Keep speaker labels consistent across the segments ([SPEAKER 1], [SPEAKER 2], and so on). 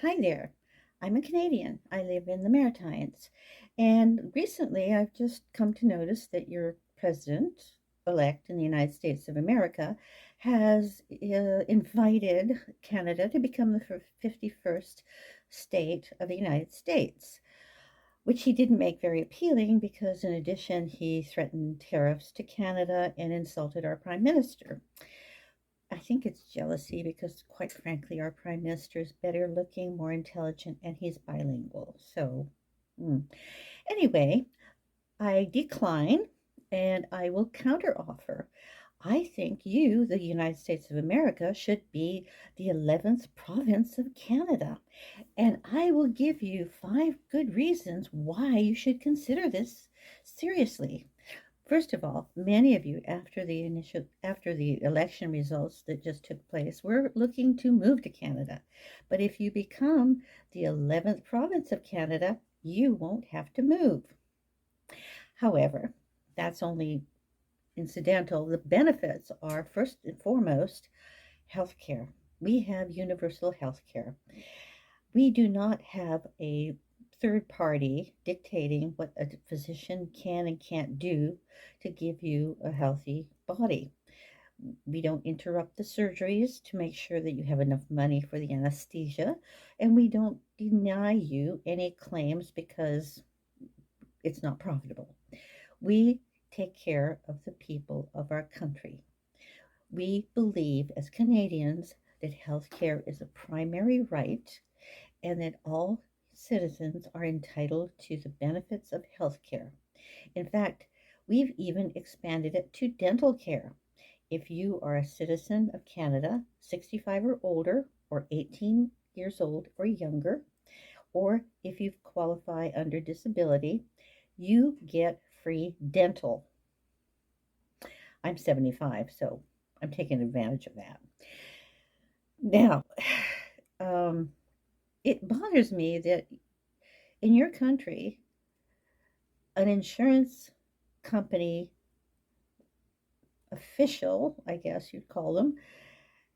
[SPEAKER 1] Hi there. I'm a Canadian. I live in the Maritimes. And recently I've just come to notice that your president elect in the United States of America has invited Canada to become the 51st state of the United States, which he didn't make very appealing because, in addition, he threatened tariffs to Canada and insulted our prime minister. I think it's jealousy because, quite frankly, our prime minister is better looking, more intelligent, and he's bilingual. So, mm. Anyway, I decline and I will counteroffer. I think you, the United States of America, should be the 11th province of Canada. And I will give you 5 good reasons why you should consider this seriously. First of all, many of you after the election results that just took place were looking to move to Canada. But if you become the 11th province of Canada, you won't have to move. However, that's only incidental. The benefits are first and foremost healthcare. We have universal healthcare. We do not have a third party dictating what a physician can and can't do to give you a healthy body. We don't interrupt the surgeries to make sure that you have enough money for the anesthesia, and we don't deny you any claims because it's not profitable. We take care of the people of our country. We believe as Canadians that healthcare is a primary right and that all citizens are entitled to the benefits of health care. In fact, we've even expanded it to dental care. If you are a citizen of Canada, 65 or older, or 18 years old or younger, or if you qualify under disability, you get free dental. I'm 75, so I'm taking advantage of that. Now, um, it bothers me that in your country, an insurance company official, I guess you'd call them,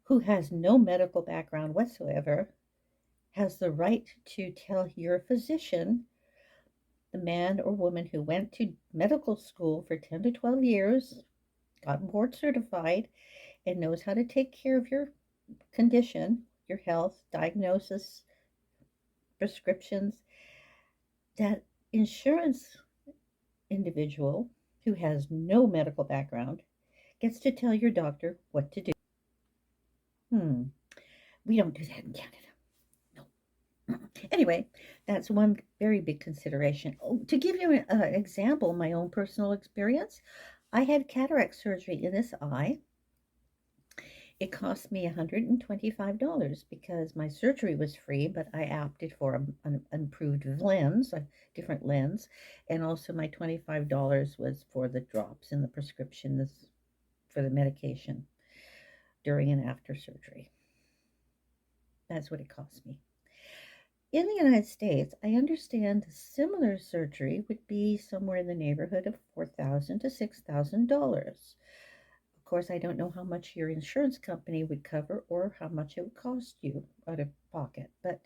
[SPEAKER 1] who has no medical background whatsoever, has the right to tell your physician, the man or woman who went to medical school for 10 to 12 years, got board certified, and knows how to take care of your condition, your health, diagnosis, prescriptions, that insurance individual who has no medical background gets to tell your doctor what to do. Hmm, we don't do that in Canada. No. Anyway, that's one very big consideration. Oh, to give you an example, my own personal experience, I had cataract surgery in this eye. It cost me $125 because my surgery was free, but I opted for an improved lens, a different lens, and also my $25 was for the drops in the prescription for the medication during and after surgery. That's what it cost me. In the United States, I understand a similar surgery would be somewhere in the neighborhood of $4,000 to $6,000. Of course, I don't know how much your insurance company would cover or how much it would cost you out of pocket, but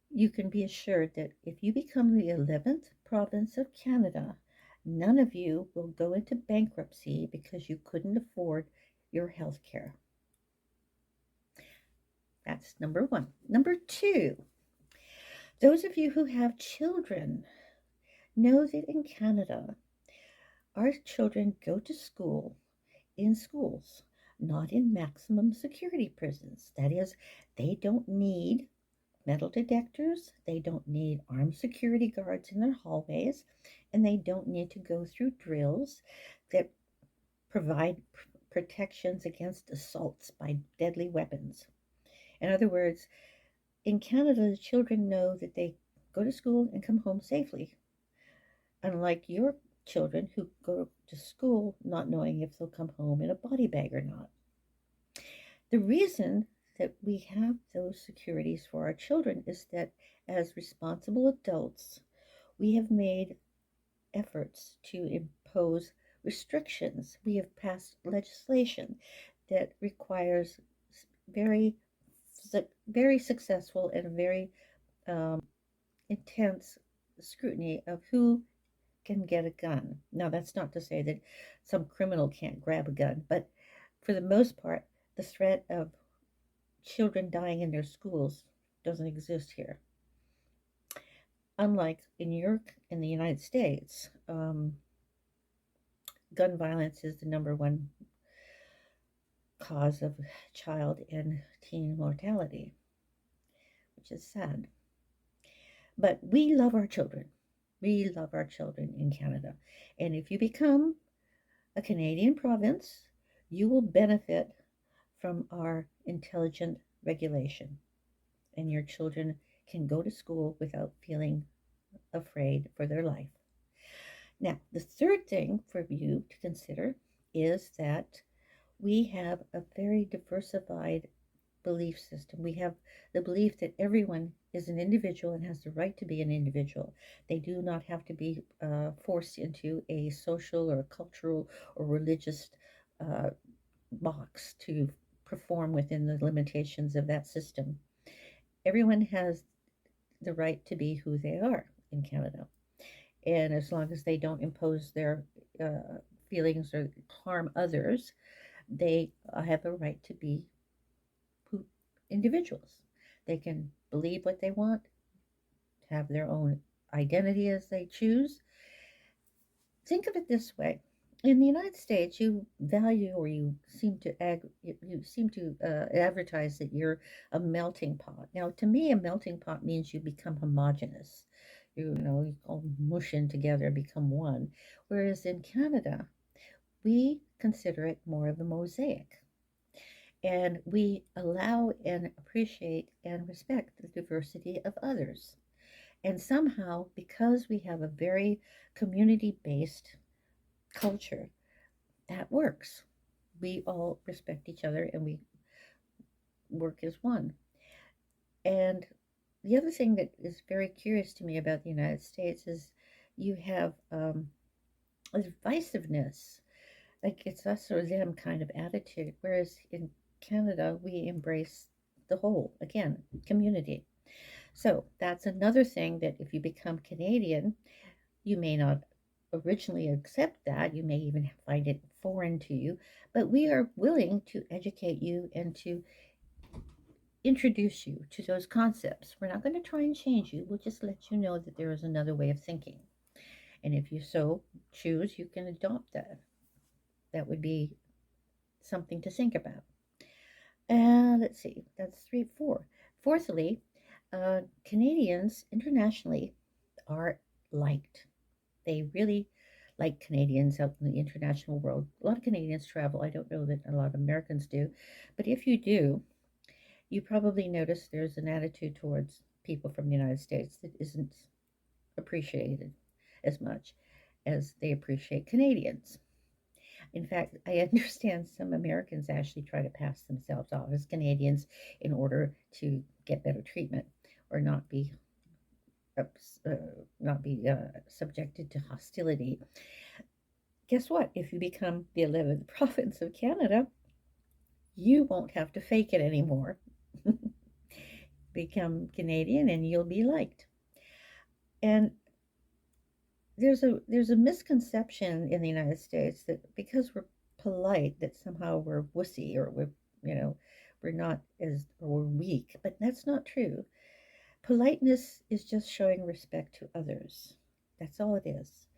[SPEAKER 1] you can be assured that if you become the 11th province of Canada, none of you will go into bankruptcy because you couldn't afford your health care. That's number one. Number two, those of you who have children know that in Canada, our children go to school in schools, not in maximum security prisons. That is, they don't need metal detectors, they don't need armed security guards in their hallways, and they don't need to go through drills that provide protections against assaults by deadly weapons. In other words, in Canada, the children know that they go to school and come home safely, unlike your children who go to school not knowing if they'll come home in a body bag or not. The reason that we have those securities for our children is that as responsible adults, we have made efforts to impose restrictions. We have passed legislation that requires very very successful and very intense scrutiny of who can get a gun. Now, that's not to say that some criminal can't grab a gun, but for the most part, the threat of children dying in their schools doesn't exist here. Unlike in Europe and the United States, gun violence is the number one cause of child and teen mortality, which is sad. But we love our children. We love our children in Canada. And if you become a Canadian province, you will benefit from our intelligent regulation. And your children can go to school without feeling afraid for their life. Now, the third thing for you to consider is that we have a very diversified belief system. We have the belief that everyone is an individual and has the right to be an individual. They do not have to be forced into a social or cultural or religious uh, box to perform within the limitations of that system. Everyone has the right to be who they are in Canada. And as long as they don't impose their feelings or harm others, they have a right to be who individuals. They can believe what they want, have their own identity as they choose. Think of it this way. In the United States, you value or you seem to advertise that you're a melting pot. Now, to me, a melting pot means you become homogenous. You all mush in together and become one. Whereas in Canada, we consider it more of a mosaic. And we allow and appreciate and respect the diversity of others. And somehow, because we have a very community based culture, that works. We all respect each other and we work as one. And the other thing that is very curious to me about the United States is you have a divisiveness, like it's us or them kind of attitude, whereas in Canada, we embrace the whole, again, community. So that's another thing that if you become Canadian, you may not originally accept that. You may even find it foreign to you, but we are willing to educate you and to introduce you to those concepts. We're not going to try and change you. We'll just let you know that there is another way of thinking. And if you so choose, you can adopt that. That would be something to think about. And let's see, that's three, four. Fourthly, Canadians internationally are liked. They really like Canadians out in the international world. A lot of Canadians travel. I don't know that a lot of Americans do, but if you do, you probably notice there's an attitude towards people from the United States that isn't appreciated as much as they appreciate Canadians. In fact, I understand some Americans actually try to pass themselves off as Canadians in order to get better treatment or uh, not be subjected to hostility. Guess what? If you become the 11th province of Canada, you won't have to fake it anymore. Become Canadian and you'll be liked. And there's a misconception in the United States that because we're polite that somehow we're wussy or you know we're not as or we're weak, but that's not true. Politeness is just showing respect to others. That's all it is.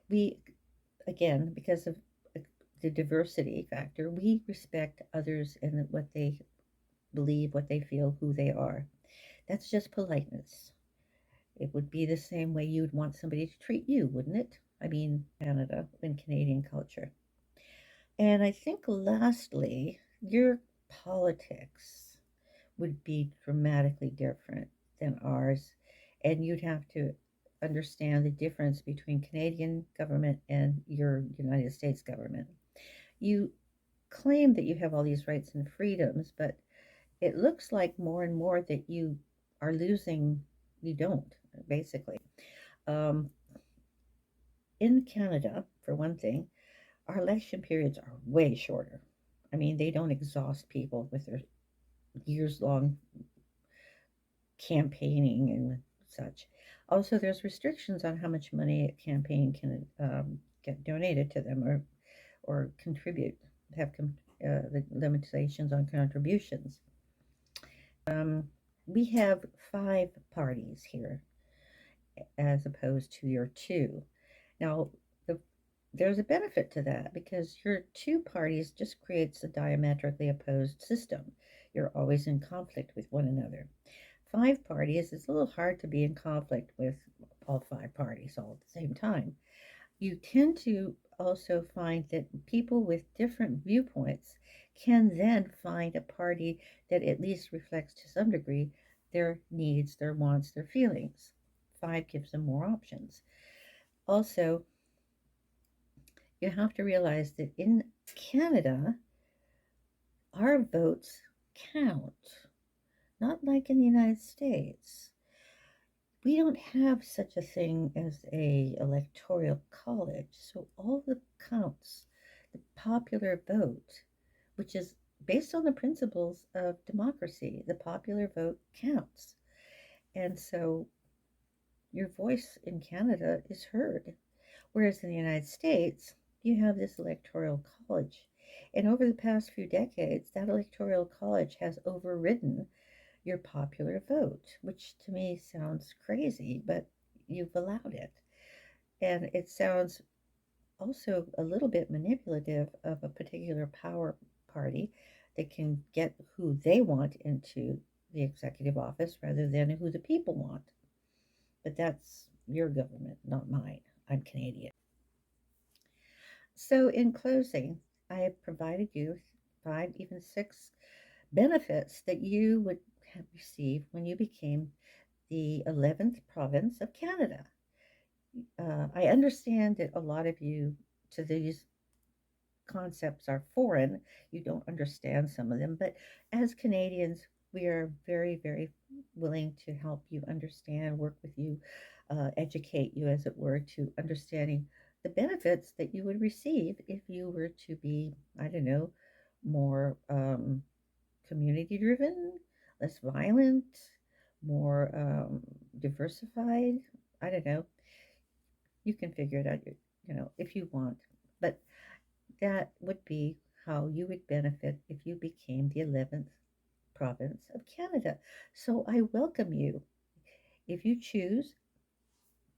[SPEAKER 1] We again because of the diversity factor, we respect others and what they believe, what they feel, who they are. That's just politeness. It would be the same way you'd want somebody to treat you, wouldn't it? I mean, Canada and Canadian culture. And I think lastly, your politics would be dramatically different than ours. And you'd have to understand the difference between Canadian government and your United States government. You claim that you have all these rights and freedoms, but it looks like more and more that you are losing, you don't, basically. Um, in Canada, for one thing, our election periods are way shorter. I mean, they don't exhaust people with their years long campaigning and such. Also, there's restrictions on how much money a campaign can get donated to them or contribute. Have the limitations on contributions. We have 5 parties here as opposed to your two. Now, the, there's a benefit to that because your 2 parties just creates a diametrically opposed system. You're always in conflict with one another. 5 parties, it's a little hard to be in conflict with all 5 parties all at the same time. You tend to also find that people with different viewpoints can then find a party that at least reflects to some degree their needs, their wants, their feelings. 5 gives them more options. Also, you have to realize that in Canada, our votes count, not like in the United States. We don't have such a thing as a electoral college, so all the counts, the popular vote, which is based on the principles of democracy, the popular vote counts. And so your voice in Canada is heard. Whereas in the United States, you have this electoral college. And over the past few decades, that electoral college has overridden your popular vote, which to me sounds crazy, but you've allowed it. And it sounds also a little bit manipulative of a particular power party that can get who they want into the executive office rather than who the people want. But that's your government, not mine. I'm Canadian. So, in closing, I have provided you 5, even 6 benefits that you would receive when you became the 11th province of Canada. I understand that a lot of you to these concepts are foreign. You don't understand some of them, but as Canadians, we are very, very willing to help you understand, work with you, educate you, as it were, to understanding the benefits that you would receive if you were to be, I don't know, more community driven, less violent, more diversified. I don't know. You can figure it out, if you want. But that would be how you would benefit if you became the 11th province of Canada. So I welcome you. If you choose,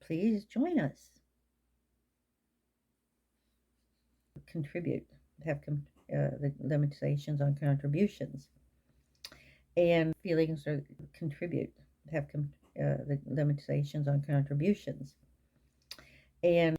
[SPEAKER 1] please join us. Contribute, have the limitations on contributions. And feelings or contribute, have the limitations on contributions. And